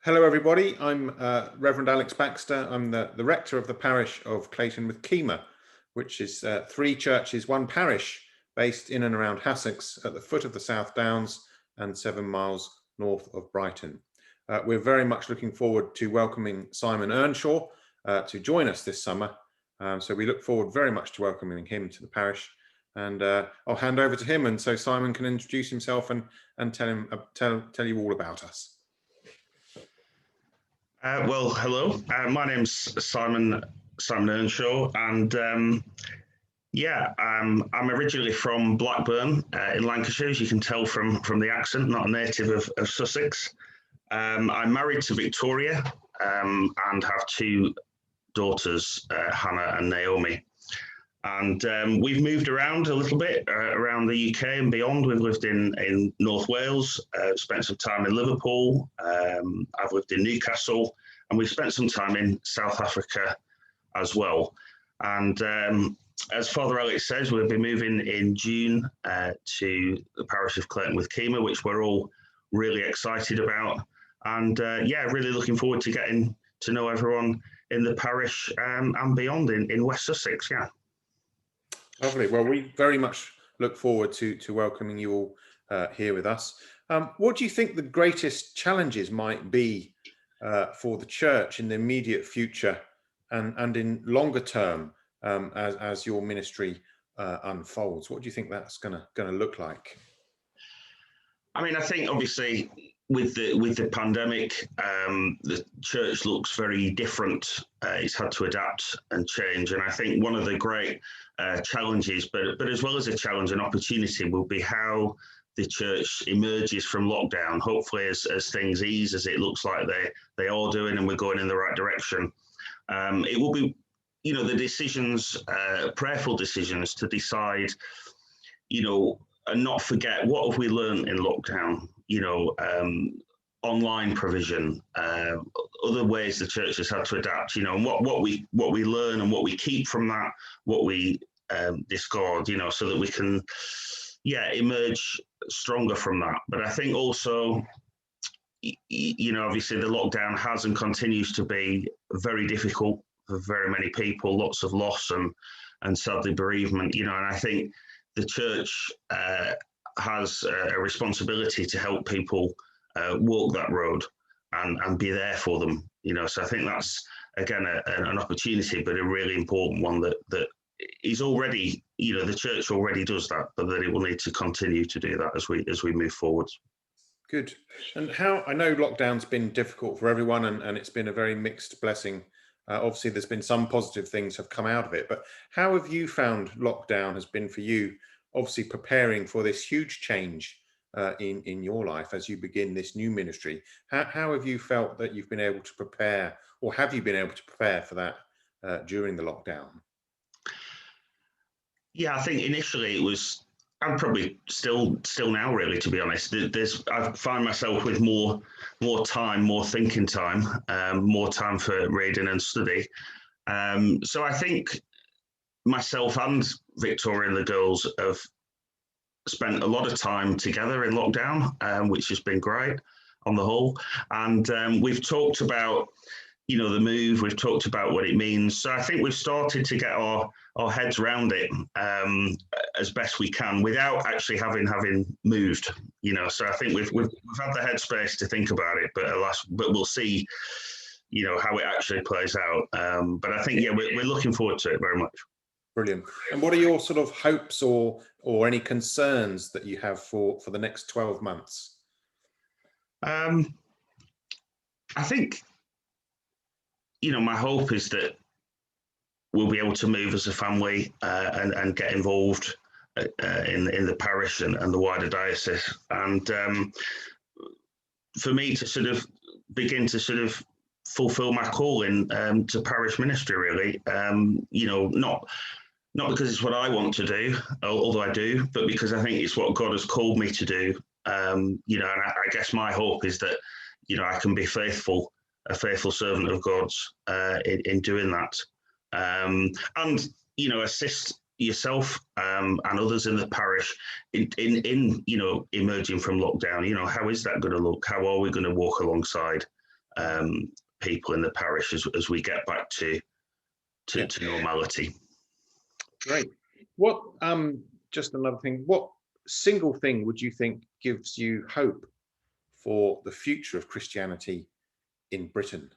Hello, everybody. I'm Revd Alex Baxter. I'm the rector of the parish of Clayton with Keymer, which is three churches, one parish based in and around Hassocks at the foot of the South Downs and 7 miles north of Brighton. We're very much looking forward to welcoming Simon Earnshaw to join us this summer. So we look forward very much to welcoming him to the parish. And I'll hand over to him, and so Simon can introduce himself and tell you all about us. Hello. My name's Simon Earnshaw, and I'm originally from Blackburn in Lancashire, as you can tell from the accent. Not a native of Sussex. I'm married to Victoria and have two daughters, Hannah and Naomi. And we've moved around a little bit around the UK and beyond. We've lived in North Wales, spent some time in Liverpool. I've lived in Newcastle, and we've spent some time in South Africa as well. And as Father Alex says, we'll be moving in June to the parish of Clayton with Keymer, which we're all really excited about. And really looking forward to getting to know everyone in the parish and beyond in West Sussex. Yeah. Lovely. Well, we very much look forward to welcoming you all here with us. What do you think the greatest challenges might be for the church in the immediate future and in longer term as your ministry unfolds? What do you think that's going to look like? I mean, I think obviously with the pandemic, the church looks very different. It's had to adapt and change, and I think one of the great challenges, but as well as a challenge, an opportunity will be how the church emerges from lockdown. Hopefully, as things ease, as it looks like they are doing, and we're going in the right direction. It will be, the decisions, prayerful decisions to decide, and not forget what have we learned in lockdown. Online provision, other ways the church has had to adapt, and what we learn and what we keep from that, what we discard, so that we can, emerge stronger from that. But I think also, obviously the lockdown has and continues to be very difficult for very many people, lots of loss and sadly bereavement, and I think the church has a responsibility to help people walk that road and be there for them, So I think that's, again, an opportunity, but a really important one that is already, the church already does that, but that it will need to continue to do that as we move forward. Good. And how, I know lockdown's been difficult for everyone and it's been a very mixed blessing. Obviously, there's been some positive things have come out of it, but how have you found lockdown has been for you, obviously preparing for this huge change in your life as you begin this new ministry? How have you felt that you've been able to prepare, or have you been able to prepare for that during the lockdown? Yeah, I think initially it was, I'm probably still now, really, to be honest. I find myself with more time, more thinking time, more time for reading and study. So I think myself and Victoria and the girls have spent a lot of time together in lockdown, which has been great on the whole. And we've talked about, the move, we've talked about what it means. So I think we've started to get our heads around it as best we can without actually having moved, So I think we've had the headspace to think about it, but we'll see, how it actually plays out. But I think, we're looking forward to it very much. Brilliant. And what are your sort of hopes or any concerns that you have for the next 12 months? I think, my hope is that we'll be able to move as a family and get involved in the parish and the wider diocese. And for me to sort of begin to sort of fulfill my calling to parish ministry, really, not because it's what I want to do, although I do, but because I think it's what God has called me to do. And I guess my hope is that, I can be a faithful servant of God's in doing that. And, assist yourself and others in the parish in emerging from lockdown. How is that going to look? How are we going to walk alongside people in the parish as we get back to normality. Great. What just another thing, what single thing would you think gives you hope for the future of Christianity in Britain?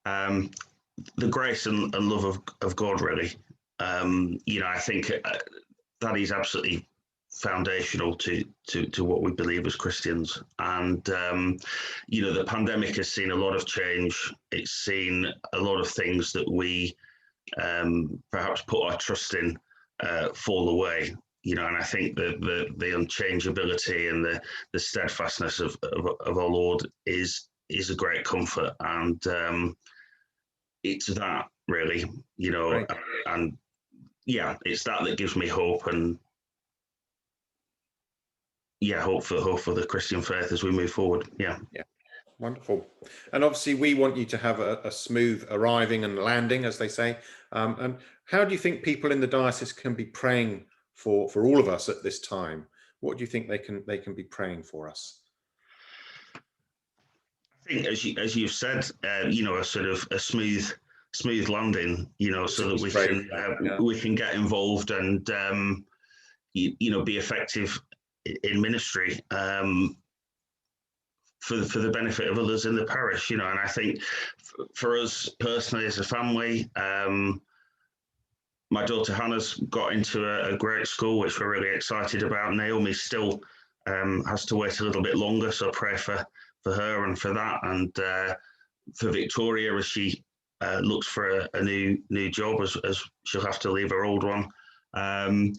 The grace and love of God, really. I think that is absolutely foundational to what we believe as Christians. And the pandemic has seen a lot of change. It's seen a lot of things that we perhaps put our trust in fall away. And I think that the unchangeability and the steadfastness of our Lord is a great comfort. And it's that, really, Right. and it's that gives me hope, and hope for the Christian faith as we move forward. Yeah. Wonderful. And obviously we want you to have a smooth arriving and landing, as they say. And how do you think people in the diocese can be praying for all of us at this time? What do you think they can be praying for us? I think, as you've said, a sort of a smooth landing, so that we can get involved and be effective in ministry for the benefit of others in the parish. And I think for us personally as a family, my daughter Hannah's got into a great school, which we're really excited about. Naomi still has to wait a little bit longer, so pray for her and for that, and for Victoria as she looks for a new job, as she'll have to leave her old one, and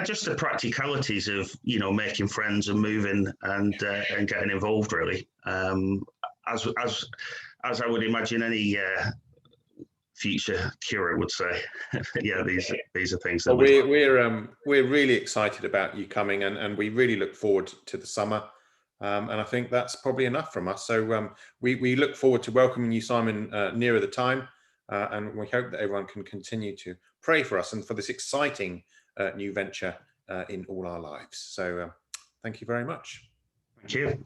just the practicalities of making friends and moving and getting involved, really, as I would imagine any future curate would say. These are things that we're really excited about you coming, and we really look forward to the summer. And I think that's probably enough from us. So we look forward to welcoming you, Simon, nearer the time. And we hope that everyone can continue to pray for us and for this exciting new venture in all our lives. So thank you very much. Thank you.